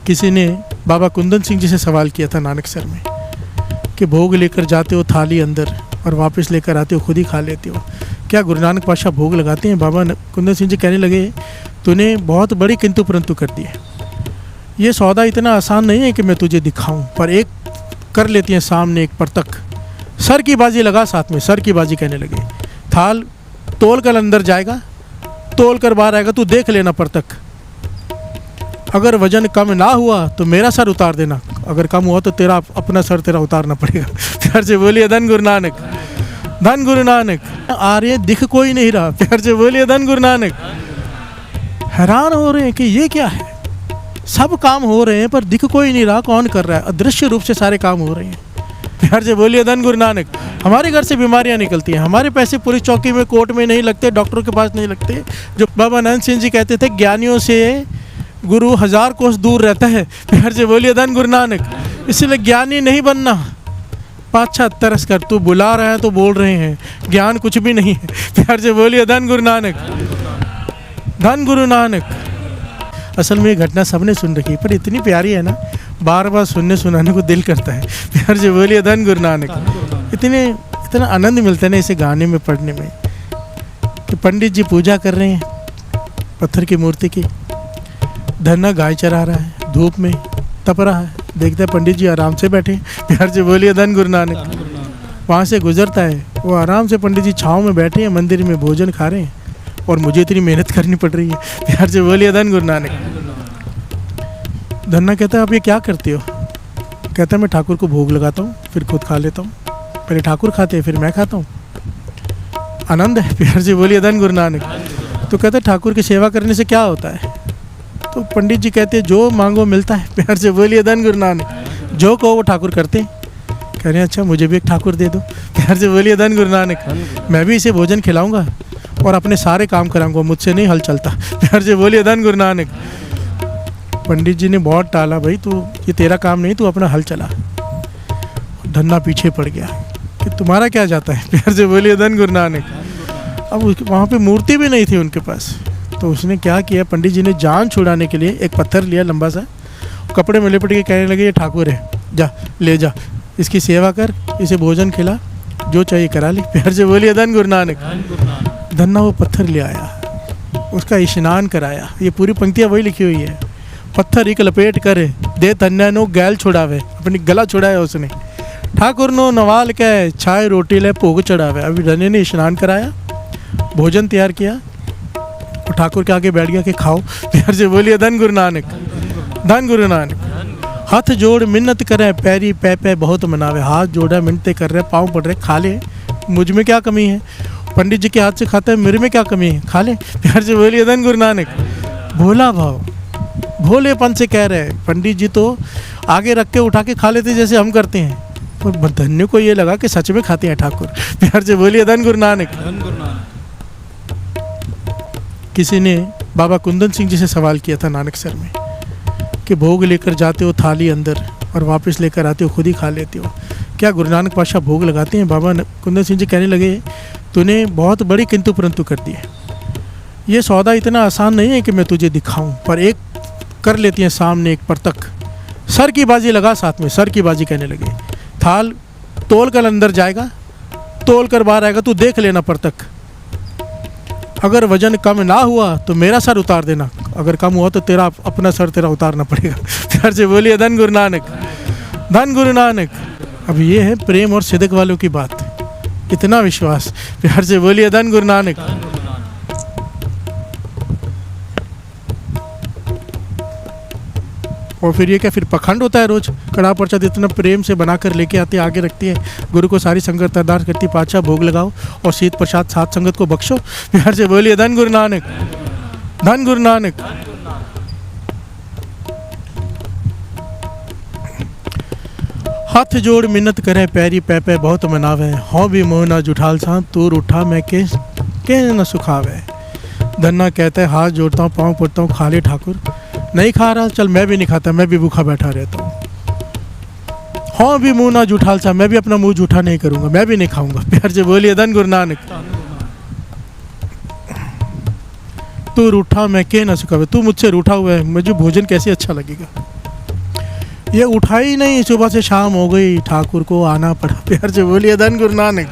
किसी ने बाबा कुंदन सिंह जी से सवाल किया था नानकसर में कि भोग लेकर जाते हो थाली अंदर और वापस लेकर आते हो खुद ही खा लेते हो, क्या गुरु नानक पातशाह भोग लगाते हैं? बाबा कुंदन सिंह जी कहने लगे, तूने बहुत बड़ी किंतु परंतु कर दी है। ये सौदा इतना आसान नहीं है कि मैं तुझे दिखाऊं, पर एक कर लेती हैं सामने एक परतक। सर की बाजी लगा साथ में, सर की बाजी कहने लगे। थाल तोल कर अंदर जाएगा, तोल कर बाहर आएगा, तू देख लेना परतक। अगर वजन कम ना हुआ तो मेरा सर उतार देना, अगर कम हुआ तो तेरा अपना सर तेरा उतारना पड़ेगा। प्यार से बोलिए धन गुरु नानक, धन गुरु नानक। आर्य दिख कोई नहीं रहा, प्यार से बोलिए धन गुरु नानक। हैरान हो रहे हैं कि ये क्या है, सब काम हो रहे हैं पर दिख कोई नहीं रहा, कौन कर रहा है? अदृश्य रूप से सारे काम हो रहे हैं। प्यार से बोलिए धन गुरु नानक। हमारे घर से बीमारियां निकलती हैं, हमारे पैसे पुलिस चौकी में कोर्ट में नहीं लगते, डॉक्टरों के पास नहीं लगते। जो बाबा नानक सिंह जी कहते थे, ज्ञानियों से गुरु 1000 कोस दूर रहता है। प्यार से बोलिए धन गुरु नानक। इसलिए ज्ञानी नहीं बनना। पाछा तरस कर, तू बुला रहे हैं तो बोल रहे हैं, ज्ञान कुछ भी नहीं है। प्यार से बोलिए धन गुरु नानक, धन गुरु नानक। असल में ये घटना सबने सुन रखी पर इतनी प्यारी है ना, बार बार सुनने सुनाने को दिल करता है। प्यार से बोलिए धन गुरु नानक। इतना आनंद मिलता है ना इसे गाने में पढ़ने में कि पंडित जी पूजा कर रहे हैं पत्थर की मूर्ति की, धन्ना गाय चरा रहा है, धूप में तप रहा है, देखते हैं पंडित जी आराम से बैठे। प्यार से बोलिए धन गुरु नानक। वहाँ से गुजरता है, वो आराम से पंडित जी छाँव में बैठे हैं, मंदिर में भोजन खा रहे हैं और मुझे इतनी मेहनत करनी पड़ रही है। प्यार से बोलिए धन गुरु नानक। धन्ना कहता है, आप ये क्या करते हो? कहता है, मैं ठाकुर को भोग लगाता हूँ फिर खुद खा लेता हूँ, पहले ठाकुर खाते हैं फिर मैं खाता हूँ, आनंद है। प्यार से बोलिए धन गुरु नानक। तो कहता है, ठाकुर की सेवा करने से क्या होता है? तो पंडित जी कहते हैं, जो मांगो मिलता है। प्यार से बोलिए धन गुरु नानक। जो कहो वो ठाकुर करते हैं। कह रहे हैं, अच्छा मुझे भी एक ठाकुर दे दो। प्यार से बोलिए धन गुरु नानक। मैं भी इसे भोजन खिलाऊंगा और अपने सारे काम कराऊंगा, मुझसे नहीं हल चलता। प्यार से बोलिए धन गुरु नानक। पंडित जी ने बहुत टाला, भाई तू ये तेरा काम नहीं, तू अपना हल चला। धन्ना पीछे पड़ गया कि तुम्हारा क्या जाता है। प्यार से बोलिए धन गुरु नानक। अब वहाँ पे मूर्ति भी नहीं थी उनके पास, तो उसने क्या किया, पंडित जी ने जान छुड़ाने के लिए एक पत्थर लिया लंबा सा, कपड़े में लिपट के कहने लगे, ये ठाकुर है, जा ले जा, इसकी सेवा कर, इसे भोजन खिला, जो चाहिए करा ले। प्यार से बोलिए धन गुरु नानक। धन्ना वो पत्थर ले आया, उसका स्नान कराया। ये पूरी पंक्तियाँ वही लिखी हुई है। पत्थर एक लपेट कर दे धन्या नो गैल छुड़ावे, अपनी गला छुड़ाया उसने। ठाकुर नो नवाल के छाए रोटी ले भोग चढ़ावे। अभी धन्य ने स्नान कराया, भोजन तैयार किया और ठाकुर के आगे बैठ गया कि खाओ। प्यार से बोलिए धन गुरु नानक, धन गुरु नानक। हाथ जोड़ मिन्नत करे, पैरी पै पै बहुत मनावे। हाथ जोड़ा, मिन्नतें कर रहे, पाँव पड़ रहे, खा ले, मुझ में क्या कमी है? पंडित जी के हाथ से खाता है, मेरे में क्या कमी है? खा ले। प्यार से बोलिए धन गुरु नानक। भोला भाव, भोलेपन से कह रहे हैं। पंडित जी तो आगे रख के उठा के खा लेते जैसे हम करते हैं, पर धन्य को ये लगा कि सच में खाते हैं ठाकुर। प्यार से बोलिए धन गुरु नानक। किसी ने बाबा कुंदन सिंह जी से सवाल किया था नानकसर में कि भोग लेकर जाते हो थाली अंदर और वापस लेकर आते हो खुद ही खा लेते हो, क्या गुरु नानक पातशाह भोग लगाते हैं? बाबा कुंदन सिंह जी कहने लगे, तूने बहुत बड़ी किंतु परंतु कर दी है। ये सौदा इतना आसान नहीं है कि मैं तुझे दिखाऊं, पर एक कर लेती हैं सामने एक परतक। सर की बाजी लगा साथ में, सर की बाजी कहने लगे। थाल तोल कर अंदर जाएगा, तोल कर बाहर आएगा, तू देख लेना परतक। अगर वजन कम ना हुआ तो मेरा सर उतार देना, अगर कम हुआ तो तेरा अपना सर तेरा उतारना पड़ेगा। प्यार से बोलिए धन गुरु नानक, धन गुरु नानक। अब ये है प्रेम और सिदक वालों की बात, इतना विश्वास। प्यार से बोलिए धन गुरु नानक। और फिर ये क्या, फिर पखंड होता है? रोज कड़ा प्रसाद इतना प्रेम से बनाकर लेके आते, आगे रखती है, गुरु को सारी संगत अरदास करती, पातशाह भोग लगाओ और शीत प्रसाद सात संगत को बख्शो। प्यार से बोलिए धन गुरु नानक, धन गुरु नानक। हाथ जोड़ मिन्नत करे, पैरी पै पै बहुत मनावे। हो भी मोह ना जुठाल सा, तूर उठा मैं के न सुखावे। धन्ना कहता है, हाथ जोड़ता हूँ, पाँव पड़ता हूँ, खा ले ठाकुर। नहीं खा रहा, चल मैं भी नहीं खाता, मैं भी भूखा बैठा रहता हूँ। हाँ भी मुँह ना जूठाल सा, मैं भी अपना मुँह जूठा नहीं करूँगा, मैं भी नहीं खाऊंगा। प्यार से बोलिए धन गुरु नानक। तू रूठा मैं के ना सुखावे, तू मुझसे रूठा हुआ है, मुझे भोजन कैसे अच्छा लगेगा। ये उठा ही नहीं, सुबह से शाम हो गई, ठाकुर को आना पड़ा। प्यार से बोलिए धन गुरु नानक।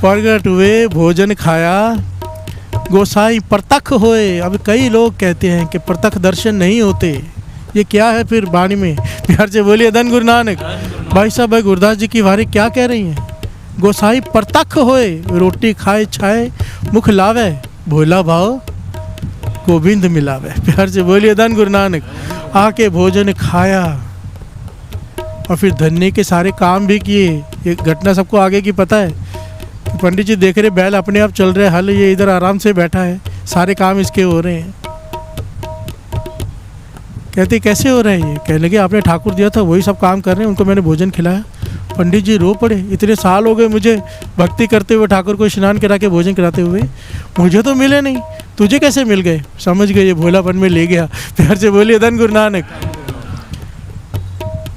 प्रगट हुए, भोजन खाया, गोसाई प्रत्यक्ष होए। अब कई लोग कहते हैं कि प्रत्यक्ष दर्शन नहीं होते, ये क्या है फिर वाणी में? प्यार से बोलिए धन गुरु नानक। भाई साहब, भाई गुरदास जी की वाणी क्या कह रही हैं? गोसाई प्रत्यक्ष होए, रोटी खाए छाए, मुख लावे, भोला भाव गोविंद मिलावे। प्यार से बोलिए धन गुरु नानक। आके भोजन खाया और फिर धन्य के सारे काम भी किए। ये घटना सबको आगे की पता है। पंडित जी देख रहे बैल अपने आप चल रहे, हल ये इधर आराम से बैठा है, सारे काम इसके हो रहे हैं। कहते कैसे हो रहे हैं? ये कहने लगे आपने ठाकुर दिया था वही सब काम कर रहे हैं, उनको मैंने भोजन खिलाया। पंडित जी रो पड़े, इतने साल हो गए मुझे भक्ति करते हुए, ठाकुर को स्नान करा के भोजन कराते हुए, मुझे तो मिले नहीं, तुझे कैसे मिल गए? समझ गए ये भोलापन में ले गया। प्यार से बोलिए धन गुरु नानक।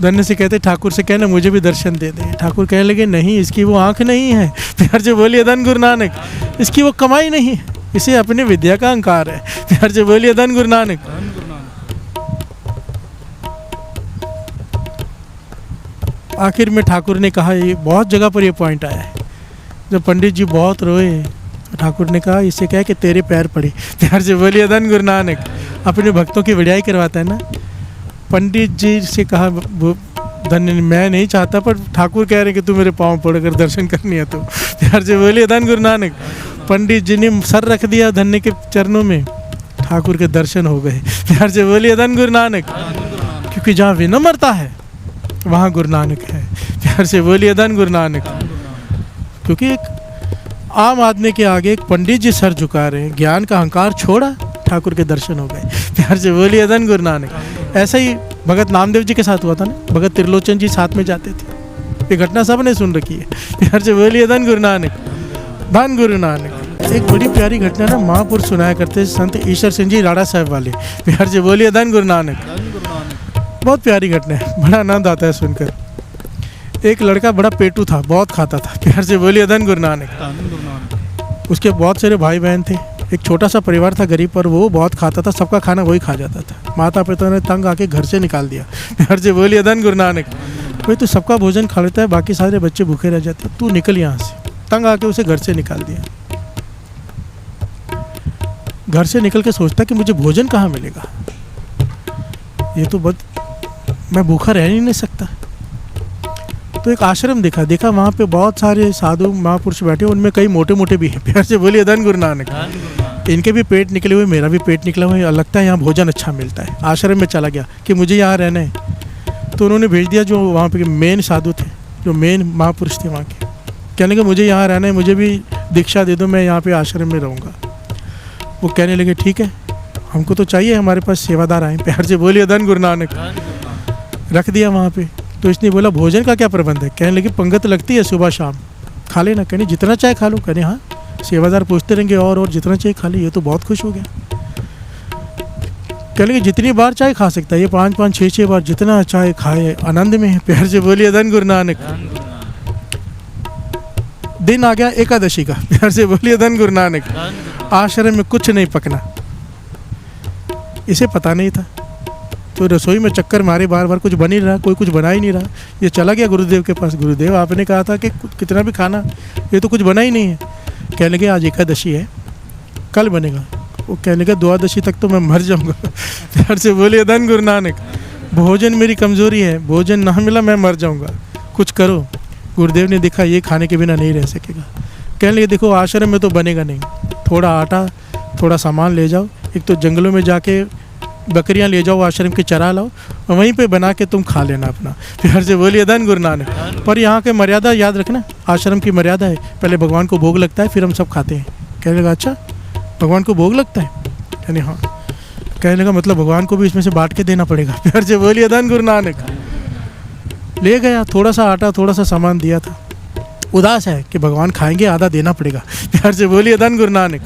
धन्य से कहते ठाकुर से कहना मुझे भी दर्शन दे दे। ठाकुर कहने लगे नहीं, इसकी वो आँख नहीं है। प्यार से बोलिए धन गुरु नानक। इसकी वो कमाई नहीं है, इसे अपने विद्या का अहंकार है। प्यार से बोलिए धन गुरु नानक। आखिर में ठाकुर ने कहा, ये बहुत जगह पर ये पॉइंट आया है, जब पंडित जी बहुत रोए तो ठाकुर ने कहा इससे क्या है कि तेरे पैर पड़े। प्यार से बोलिए धन गुरु नानक। अपने भक्तों की विड़ाई करवाता है ना। पंडित जी से कहा धन्य मैं नहीं चाहता, पर ठाकुर कह रहे कि तू मेरे पाँव पड़ कर दर्शन करनी है तो। प्यार से बोलिए धन गुरु नानक। पंडित जी ने सर रख दिया धन्य के चरणों में, ठाकुर के दर्शन हो गए। प्यार से बोलिए धन गुरु नानक। क्योंकि जहाँ विनम्रता है वहाँ गुरु नानक है। प्यार से बोलिए धन गुरु नानक। क्योंकि एक आम आदमी के आगे एक पंडित जी सर झुका रहे हैं, ज्ञान का अहंकार छोड़ा, ठाकुर के दर्शन हो गए। प्यार से बोलिए धन गुरु नानक। ऐसा ही भगत नामदेव जी के साथ हुआ था ना, भगत त्रिलोचन जी साथ में जाते थे। ये घटना सबने सुन रखी है। प्यार से बोलिए धन गुरु नानक। धन गुरु नानक। एक बड़ी प्यारी घटना ना महापुरुष सुनाया करते संत ईश्वर सिंह जी राणा साहब वाले। प्यार से बोलिए धन गुरु नानक। बहुत प्यारी घटना है, बड़ा आनंद आता है सुनकर। एक लड़का बड़ा पेटू था, बहुत खाता था। प्यार से बोलिए धन गुरु नानक। उसके बहुत सारे भाई बहन थे, एक छोटा सा परिवार था गरीब, पर वो बहुत खाता था, सबका खाना वही खा जाता था। माता पिता ने तंग आके घर से निकाल दिया। प्यार से बोलिए धन गुरु नानक। भाई तू सबका भोजन खा लेता है, बाकी सारे बच्चे भूखे रह जाते, तू निकल यहाँ से। तंग आके उसे घर से निकाल दिया। घर से निकल के सोचता कि मुझे भोजन कहाँ मिलेगा, ये तो मैं भूखा रह ही नहीं सकता। तो एक आश्रम देखा वहाँ पे बहुत सारे साधु महापुरुष बैठे, उनमें कई मोटे मोटे भी हैं। प्यार से बोलिए धन गुरु नानक। इनके भी पेट निकले हुए, मेरा भी पेट निकला हुआ है, लगता है यहाँ भोजन अच्छा मिलता है। आश्रम में चला गया कि मुझे यहाँ रहना है, तो उन्होंने भेज दिया जो वहाँ पे मेन साधु थे, जो मेन महापुरुष थे वहाँ के। कहने लगे मुझे यहाँ रहना है, मुझे भी दीक्षा दे दो, मैं यहाँ पे आश्रम में रहूँगा। वो कहने लगे ठीक है, हमको तो चाहिए, हमारे पास सेवादार आए। प्यार से बोलिए धन गुरु नानक। रख दिया वहाँ पे। तो इसने बोला भोजन का क्या प्रबंध है? कहने लगे पंगत लगती है सुबह शाम, खा लेना। कहने जितना चाहे खा लो। कहने हाँ। सेवादार पूछते रहेंगे और जितना चाहे खा ले। ये तो बहुत खुश हो गया। कहने लगे जितनी बार चाहे खा सकता है, ये 5-5, 6-6 बार जितना चाहे खाए, आनंद में है। प्यार से बोलिए धन गुरु नानक। दिन आ गया एकादशी का। प्यार से बोलिए धन गुरु नानक। आश्रम में कुछ नहीं पकना, इसे पता नहीं था। तो रसोई में चक्कर मारे, बार बार कुछ बन ही रहा, कोई कुछ बना ही नहीं रहा। ये चला गया गुरुदेव के पास। गुरुदेव आपने कहा था कि कितना भी खाना, ये तो कुछ बना ही नहीं है। कहने लगे आज एकादशी है, कल बनेगा। वो कहने लगे द्वादशी तक तो मैं मर जाऊंगा। प्यार से बोलिए धन गुरु नानक। भोजन मेरी कमज़ोरी है, भोजन ना मिला मैं मर जाऊंगा, कुछ करो। गुरुदेव ने देखा ये खाने के बिना नहीं रह सकेगा। कहने लगे देखो आश्रम में तो बनेगा नहीं, थोड़ा आटा थोड़ा सामान ले जाओ, एक तो जंगलों में जाके बकरियां ले जाओ, आश्रम के चरा लाओ, और वहीं पे बना के तुम खा लेना अपना। प्यार से बोलिए धन गुरु नानक। पर यहाँ के मर्यादा याद रखना, आश्रम की मर्यादा है, पहले भगवान को भोग लगता है, फिर हम सब खाते हैं। कहने लगा अच्छा भगवान को भोग लगता है? कहने हाँ। कहने लगा मतलब भगवान को भी इसमें से बांट के देना पड़ेगा। प्यार से बोलिए धन गुरु नानक। ले गया, थोड़ा सा आटा थोड़ा सा सामान दिया था। उदास है कि भगवान खाएंगे, आधा देना पड़ेगा। प्यार से बोलिए धन गुरु नानक।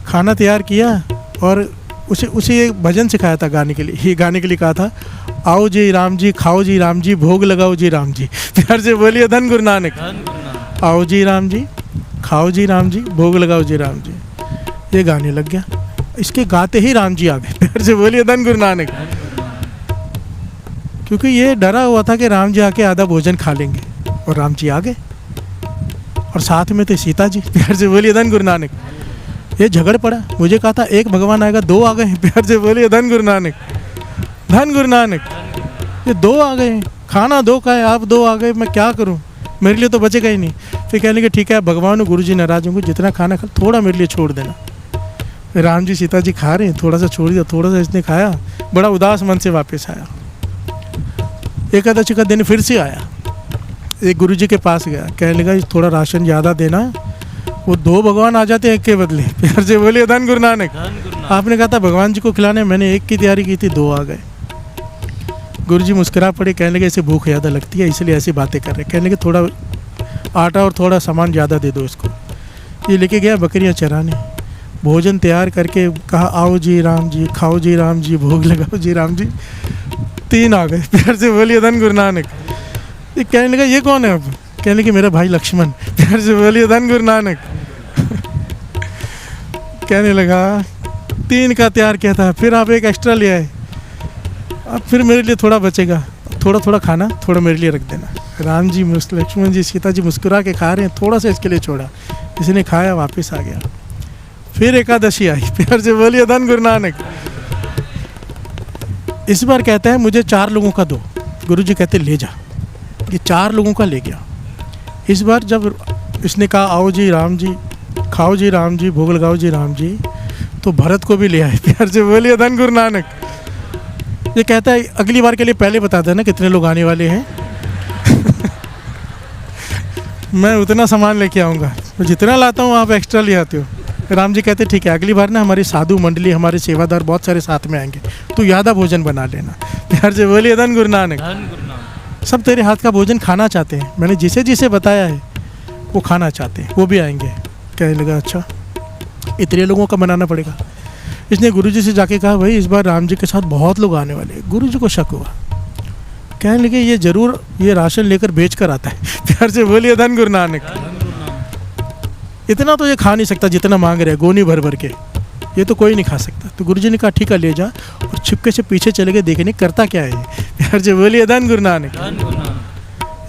खाना तैयार किया और उसे एक भजन सिखाया था गाने के लिए। ये गाने के लिए कहा था, आओ जी राम जी, खाओ जी राम जी, भोग लगाओ जी राम जी। प्यार से बोलिए धन गुरु नानक। आओ जी राम जी, खाओ जी राम जी, भोग लगाओ जी राम जी। ये गाने लग गया, इसके गाते ही राम जी आ गए। प्यार से बोलिए धन गुरु नानक। क्योंकि ये डरा हुआ था कि राम जी आके आधा भोजन खा लेंगे, और राम जी आ गए और साथ में थे सीता जी। प्यार से बोलिए धन गुरु नानक। ये झगड़ पड़ा, मुझे कहा था एक भगवान आएगा, दो आ गए। प्यार से बोलिए धन गुरु नानक, धन गुरु नानक। ये दो आ गए, खाना दो का है, आप दो आ गए, मैं क्या करूं, मेरे लिए तो बचेगा ही नहीं। फिर कहने के ठीक है भगवान गुरु जी नाराज होंगे, जितना खाना खा थोड़ा मेरे लिए छोड़ देना। राम जी सीता जी खा रहे हैं, थोड़ा सा छोड़ दिया, थोड़ा सा इसने खाया, बड़ा उदास मन से वापस आया। एकादशी का दिन फिर से आया, एक गुरु जी के पास गया, कहने लगा थोड़ा राशन ज़्यादा देना। वो दो भगवान आ जाते हैं एक के बदले। प्यार से बोलिए धन गुरु नानक। आपने कहा था भगवान जी को खिलाने, मैंने एक की तैयारी की थी, दो आ गए। गुरु जी मुस्कुरा पड़े, कहने लगे इसे भूख ज़्यादा लगती है इसलिए ऐसी बातें कर रहे। कहने लगे थोड़ा आटा और थोड़ा सामान ज़्यादा दे दो इसको। ये लेके गया बकरियां चराने, भोजन तैयार करके कहा आओ जी राम जी, खाओ जी राम जी, भोग लगाओ जी राम जी। तीन आ गए। प्यार से बोलिए धन गुरु नानक। ये कहने लगा ये कौन है अब, कहने लगे मेरा भाई लक्ष्मण। प्यार से बोलिए धन गुरु नानक। कहने लगा तीन का तैयार किया था, फिर आप एक एक्स्ट्रा ले आए, अब फिर मेरे लिए थोड़ा बचेगा, थोड़ा थोड़ा खाना थोड़ा मेरे लिए रख देना। राम जी लक्ष्मण जी सीता जी मुस्कुरा के खा रहे हैं, थोड़ा सा इसके लिए छोड़ा, इसने खाया वापस आ गया। फिर एकादशी आई। प्यार से बोलिए धन गुरु नानक। इस बार कहता है मुझे 4 लोगों का दो। गुरु जी कहते ले जा। ये 4 लोगों का ले गया। इस बार जब इसने कहा आओ जी राम जी, खाओ जी राम जी, भोग लगाओ जी राम जी, तो भरत को भी ले आए। प्यार से बोलिए धन गुरु नानक। ये कहता है अगली बार के लिए पहले बता देना कितने लोग आने वाले हैं। मैं उतना सामान लेके आऊँगा, जितना लाता हूँ आप एक्स्ट्रा ले आते हो। राम जी कहते ठीक है अगली बार ना हमारी साधु मंडली, हमारे सेवादार बहुत सारे साथ में आएंगे, तो ज़्यादा भोजन बना लेना। प्यार से बोलिए धन गुरु नानक। सब तेरे हाथ का भोजन खाना चाहते हैं, मैंने जिसे जिसे बताया है वो खाना चाहते हैं, वो भी आएंगे। कहने लगा अच्छा इतने लोगों का बनाना पड़ेगा। इसने गुरु जी से जाके कहा भाई इस बार राम जी के साथ बहुत लोग आने वाले हैं। गुरु जी को शक हुआ, कहने लगे ये जरूर ये राशन लेकर बेच कर आता है। प्यार से बोलिए धन गुरु नानक। इतना तो ये खा नहीं सकता जितना मांग रहे, गोनी भर भर के, ये तो कोई नहीं खा सकता। तो गुरु जी ने कहा ठीक है ले जा, और छिपके से पीछे चले गए देखने करता क्या है। प्यार से बोलिए धन गुरु नानक।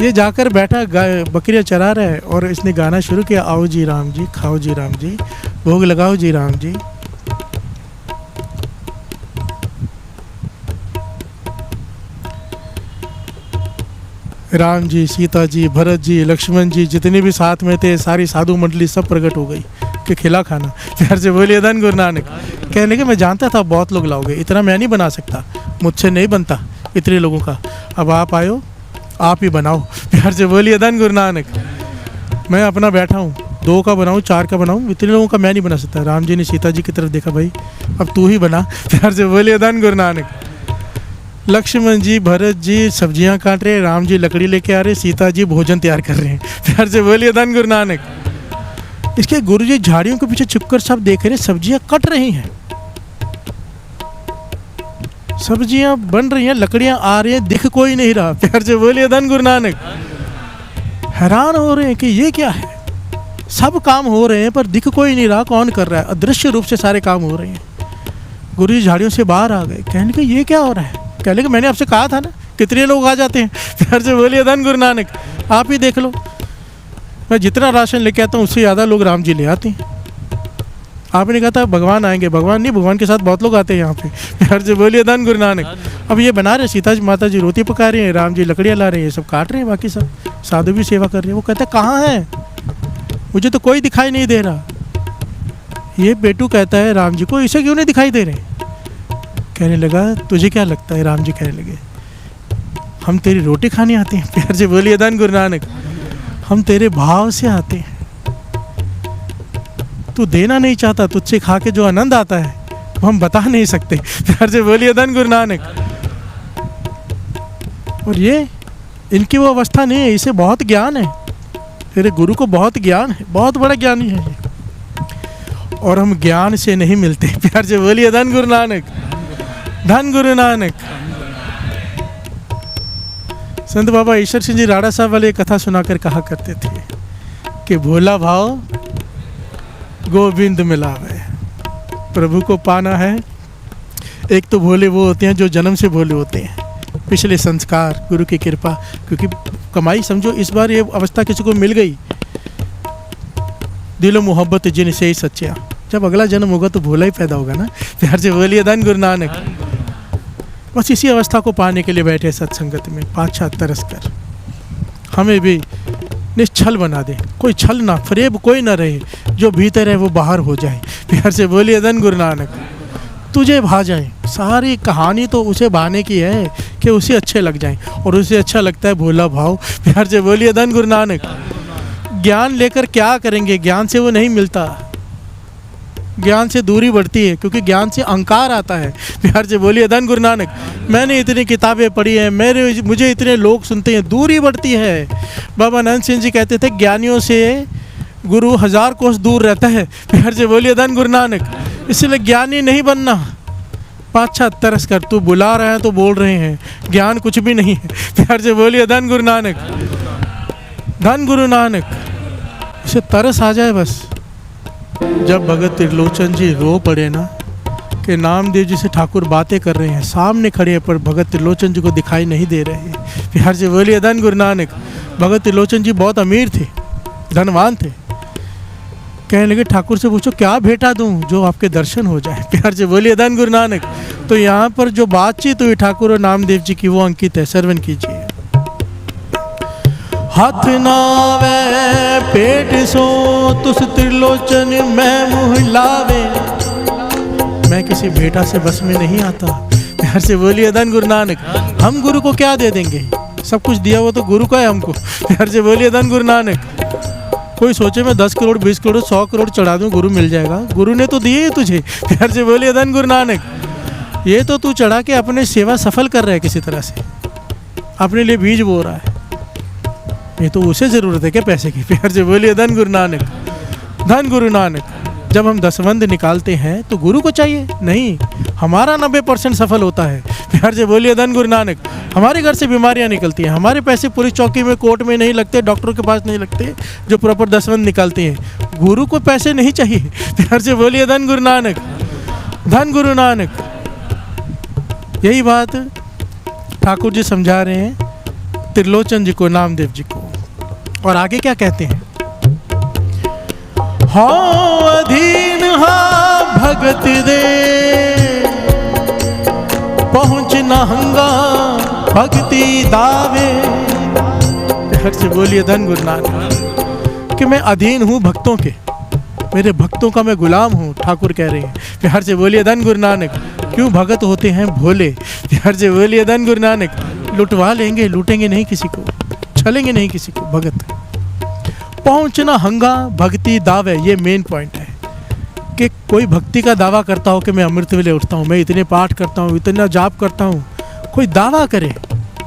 ये जाकर बैठा बकरियां चरा रहा है, और इसने गाना शुरू किया आओ जी राम जी, खाओ जी राम जी, भोग लगाओ जी राम जी। राम जी, सीता जी, भरत जी, लक्ष्मण जी, जितने भी साथ में थे, सारी साधु मंडली सब प्रकट हो गई कि खिला खाना। प्यार से बोलिए धन गुरु नानक। कहने के मैं जानता था बहुत लोग लाओगे, इतना मैं नहीं बना सकता, मुझसे नहीं बनता इतने लोगों का। अब आप आयो, आप ही बनाओ। प्यार से बोलिए धन गुरु नानक। मैं अपना बैठा हूँ, 2 का बनाऊँ 4 का बनाऊँ, इतने लोगों का मैं नहीं बना सकता। राम जी ने सीता जी की तरफ देखा, भाई अब तू ही बना। प्यार से बोलिए धन गुरु नानक। लक्ष्मण जी, भरत जी सब्जियां काट रहे, राम जी लकड़ी लेके आ रहे, सीता जी भोजन तैयार कर रहे हैं। प्यार से बोलिए धन गुरु नानक। इसके गुरु जी झाड़ियों के पीछे छुपकर सब देख रहे, सब्जियां कट रही हैं, सब्जियां बन रही हैं, लकड़ियां आ रही हैं, दिख कोई नहीं रहा। प्यार से बोलिए धन गुरु नानक। हैरान हो रहे हैं कि ये क्या है, सब काम हो रहे हैं पर दिख कोई नहीं रहा, कौन कर रहा है, अदृश्य रूप से सारे काम हो रहे हैं। गुरु जी झाड़ियों से बाहर आ गए, कहने के ये क्या हो रहा है। कहने कि मैंने आपसे कहा था ना कितने लोग आ जाते हैं। प्यार से बोलिए धन गुरु नानक। आप ही देख लो, मैं जितना राशन लेके आता हूँ उससे ज़्यादा लोग राम जी ले आते हैं। आपने कहा था भगवान आएंगे, भगवान नहीं, भगवान के साथ बहुत लोग आते हैं यहाँ पे। प्यार से बोलिए धन गुरु नानक। अब ये बना रहे, सीता जी माता जी रोटी पका रही हैं, राम जी लकड़ियाँ ला रहे हैं, ये सब काट रहे हैं, बाकी सब साधु भी सेवा कर रहे हैं। वो कहते हैं कहाँ है, मुझे तो कोई दिखाई नहीं दे रहा। ये बेटू कहता है राम जी को, इसे क्यों नहीं दिखाई दे रहे। कहने लगा तुझे क्या लगता है। राम जी कहने लगे हम तेरी रोटी खाने आते हैं। प्यार से बोलिए धन गुरु नानक। हम तेरे भाव से आते हैं, तू देना नहीं चाहता, तुझसे खा के जो आनंद आता है वो हम बता नहीं सकते। प्यार से बोलिए धन गुरु नानक। और ये इनकी वो अवस्था नहीं है, इसे बहुत ज्ञान है, तेरे गुरु को बहुत ज्ञान है, बहुत बड़ा ज्ञानी है ये, और हम ज्ञान से नहीं मिलते। प्यार से बोलिए धन गुरु नानक। धन गुरु नानक। संत बाबा ईश्वर सिंह जी राणा साहब वाले कथा सुनाकर कहा करते थे कि भोला भाव गोविंद मिलावे। प्रभु को पाना है, एक तो भोले वो होते हैं जो जन्म से भोले होते हैं, पिछले संस्कार, गुरु की कृपा, क्योंकि कमाई समझो इस बार ये अवस्था किसी को मिल गई, दिलो मोहब्बत जिनसे ही सच्चा, जब अगला जन्म होगा तो भोला ही पैदा होगा ना। प्यार से बोलिए धन गुरु नानक। बस इसी अवस्था को पाने के लिए बैठे सत्संगत में, पातशाह तरस कर हमें भी निश्छल बना दे, कोई छल ना, फरेब कोई ना रहे, जो भीतर है वो बाहर हो जाए। प्यार से बोलिए धन गुरु नानक। तुझे भा जाए, सारी कहानी तो उसे भाने की है कि उसे अच्छे लग जाए, और उसे अच्छा लगता है भोला भाव। प्यार से बोलिए धन गुरु नानक। ज्ञान लेकर क्या करेंगे, ज्ञान से वो नहीं मिलता, ज्ञान से दूरी बढ़ती है, क्योंकि ज्ञान से अहंकार आता है। प्यार से बोलिए धन गुरु नानक। मैंने इतनी किताबें पढ़ी हैं, मुझे इतने लोग सुनते हैं, दूरी बढ़ती है। बाबा नंद सिंह जी कहते थे ज्ञानियों से गुरु 1000 कोस दूर रहता है। प्यार से बोलिए धन गुरु नानक। इसलिए ज्ञानी नहीं बनना। पातशाह तरस कर, तू बुला रहे हैं तो बोल रहे हैं, ज्ञान कुछ भी नहीं है। प्यार से बोलिए धन गुरु नानक, धन गुरु नानक। उसे तरस आ जाए बस। जब भगत त्रिलोचन जी रो पड़े ना कि नामदेव जी से ठाकुर बातें कर रहे हैं, सामने खड़े हैं पर भगत त्रिलोचन जी को दिखाई नहीं दे रहे हैं। प्यार से बोलिए धन गुरु नानक। भगत त्रिलोचन जी बहुत अमीर थे, धनवान थे। कहने लगे ठाकुर से पूछो क्या भेंटा दूं जो आपके दर्शन हो जाए। प्यार से बोलिए धन गुरु नानक। तो यहाँ पर जो बातचीत हुई ठाकुर और नामदेव जी की वो अंकित है, श्रवण कीजिए। हाथ नावे पेट सो तुस त्रिलोचन मैं मुँह लावे। मैं किसी बेटा से बस में नहीं आता। प्यार से बोलिए धन गुरु नानक। हम गुरु को क्या दे देंगे, सब कुछ दिया वो तो गुरु का है हमको। प्यार से बोलिए धन गुरु नानक। कोई सोचे मैं 10 करोड़ 20 करोड़ 100 करोड़ चढ़ा दूं गुरु मिल जाएगा, गुरु ने तो दिए ही तुझे। प्यार से बोलिए धन गुरु नानक। ये तो तू चढ़ा के अपने सेवा सफल कर रहा है, किसी तरह से अपने लिए बीज बो रहा है, ये तो उसे ज़रूरत है क्या पैसे की। प्यार से बोलिए धन गुरु नानक, धन गुरु नानक। जब हम दसवंध निकालते हैं तो गुरु को चाहिए नहीं, हमारा 90% सफल होता है। प्यार से बोलिए धन गुरु नानक। हमारे घर से बीमारियां निकलती हैं, हमारे पैसे पुलिस चौकी में कोर्ट में नहीं लगते, डॉक्टरों के पास नहीं लगते, जो प्रॉपर दसवंध निकालते हैं। गुरु को पैसे नहीं चाहिए। प्यार से बोलिए धन गुरु नानक, धन गुरु नानक। यही बात ठाकुर जी समझा रहे हैं त्रिलोचन जी को, नामदेव जी को। और आगे क्या कहते हैं, हाँ अधीन हा भगत दे पहुँच नहंगा भक्ति दावे। हर से बोलिए धन गुरु नानक कि मैं अधीन हूँ भक्तों के, मेरे भक्तों का मैं गुलाम हूँ, ठाकुर कह रहे हैं। प्यार से बोलिए धन गुरु नानक। क्यों भगत होते हैं भोले। प्यार से बोलिए धन गुरु नानक। लुटवा लेंगे, लूटेंगे नहीं किसी को, छलेंगे नहीं किसी को, भगत। पहुँचना हंगा भक्ति दावे, ये मेन पॉइंट है कि कोई भक्ति का दावा करता हो कि मैं अमृत वेले उठता हूँ, मैं इतने पाठ करता हूँ, इतना जाप करता हूँ, कोई दावा करे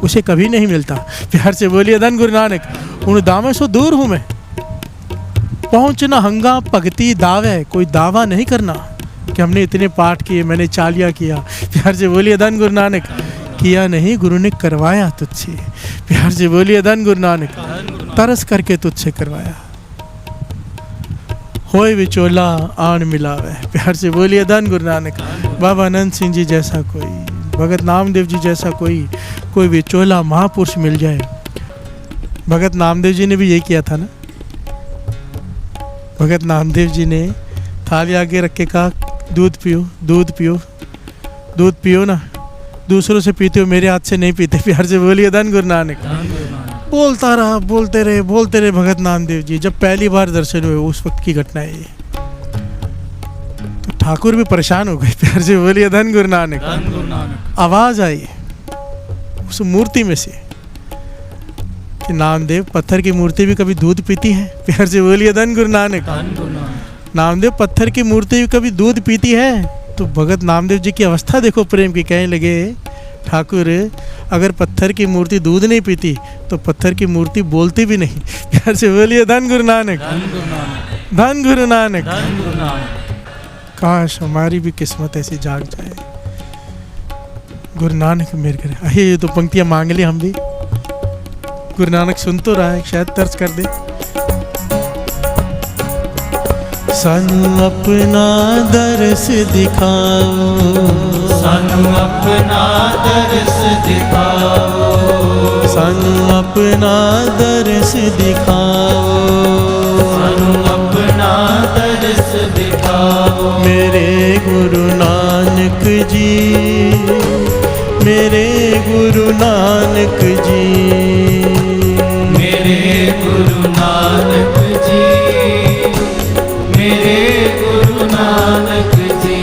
उसे कभी नहीं मिलता। प्यार से बोलिए धन गुरु नानक। उन दावे से दूर हूँ मैं। पहुँचना हंगा भक्ति दावे, कोई दावा नहीं करना कि हमने इतने पाठ किए, मैंने चालियाँ किया। प्यार से बोलिए धन गुरु नानक। किया नहीं, गुरु ने करवाया तुझसे। प्यार से बोलिए धन गुरु नानक। तरस करके तुझसे करवाया। होए विचोला आन मिलावे। प्यार से बोलिए धन गुरु नानक। बाबा नंद सिंह जी जैसा कोई, भगत नामदेव जी जैसा कोई विचोला महापुरुष मिल जाए। भगत नामदेव जी ने भी यही किया था ना। भगत नामदेव जी ने थाली आगे रख के कहा दूध पियो, दूध पियो, दूध पियो ना, दूसरों से पीते हो, मेरे हाथ से नहीं पीते। प्यार से बोलिए धन गुरु नानक। बोलता रहा, बोलते रहे भगत नामदेव जी। जब पहली बार दर्शन हुए उस वक्त की घटना है ये, तो ठाकुर भी परेशान हो गए। प्यार से बोलिए धन गुरु नानक। आवाज आई उस मूर्ति में से कि नामदेव, पत्थर की मूर्ति भी कभी दूध पीती है। प्यार से बोलिए धन गुरु नानक। नामदेव, पत्थर की मूर्ति भी कभी दूध पीती है। तो भगत नामदेव जी की अवस्था देखो प्रेम की। कहने लगे ठाकुर, अगर पत्थर की मूर्ति दूध नहीं पीती तो पत्थर की मूर्ति बोलती भी नहीं। प्यार से बोलिए धन गुरु नानक, धन गुरु नानक। काश हमारी भी किस्मत ऐसी जाग जाए। गुरु नानक मेरे करे। अरे ये तो पंक्तियां मांग ली हम भी। गुरु नानक सुन तो रहा है, शायद तर्ज कर दे। सन अपना दर्श दिखाओ, सानू अपना दर्श दिखाओ, सानू अपना दर्श दिखाओ, सानू अपना दर्श दिखाओ। मेरे गुरु नानक जी, मेरे गुरु नानक जी, मेरे गुरु नानक जी, मेरे गुरु नानक जी,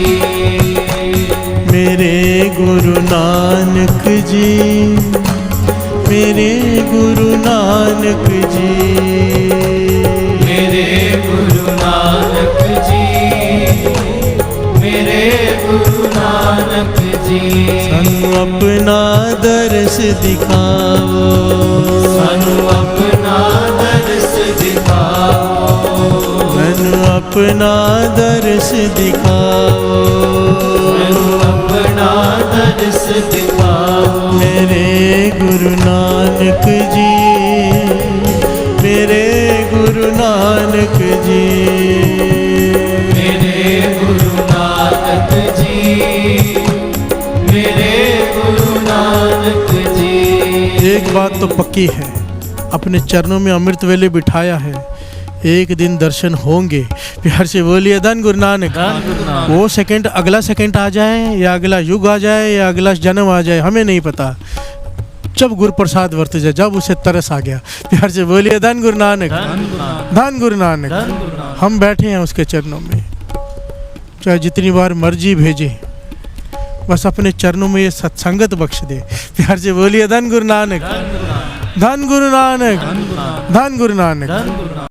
मेरे गुरु नानक जी, मेरे गुरु नानक जी, मेरे गुरु नानक जी, मेरे गुरु नानक जी। सानू अपना दर्श दिखाओ, सानू अपना दर्श दिखाओ, मैनू अपना दर्श दिखाओ, सानू अपना दर्श दिखाओ। मेरे गुरु नानक जी, मेरे गुरु नानक जी, मेरे गुरु नानक जी, मेरे गुरु नानक जी। एक बात तो पक्की है, अपने चरणों में अमृत वेले बिठाया है, एक दिन दर्शन होंगे। प्यार से बोलिए धन गुरु नानक। वो सेकंड, अगला सेकंड आ जाए या अगला युग आ जाए या अगला जन्म आ जाए, हमें नहीं पता। जब गुरु प्रसाद वर्त जाए, जब उसे तरस आ गया, प्यार से बोलिए धन गुरु नानक, धन गुरु नानक। हम बैठे हैं उसके चरणों में, चाहे जितनी बार मर्जी भेजे, बस अपने चरणों में ये सत्संगत बख्श दे। प्यार से बोलिए धन गुरु नानक, धन गुरु नानक, धन गुरु नानक।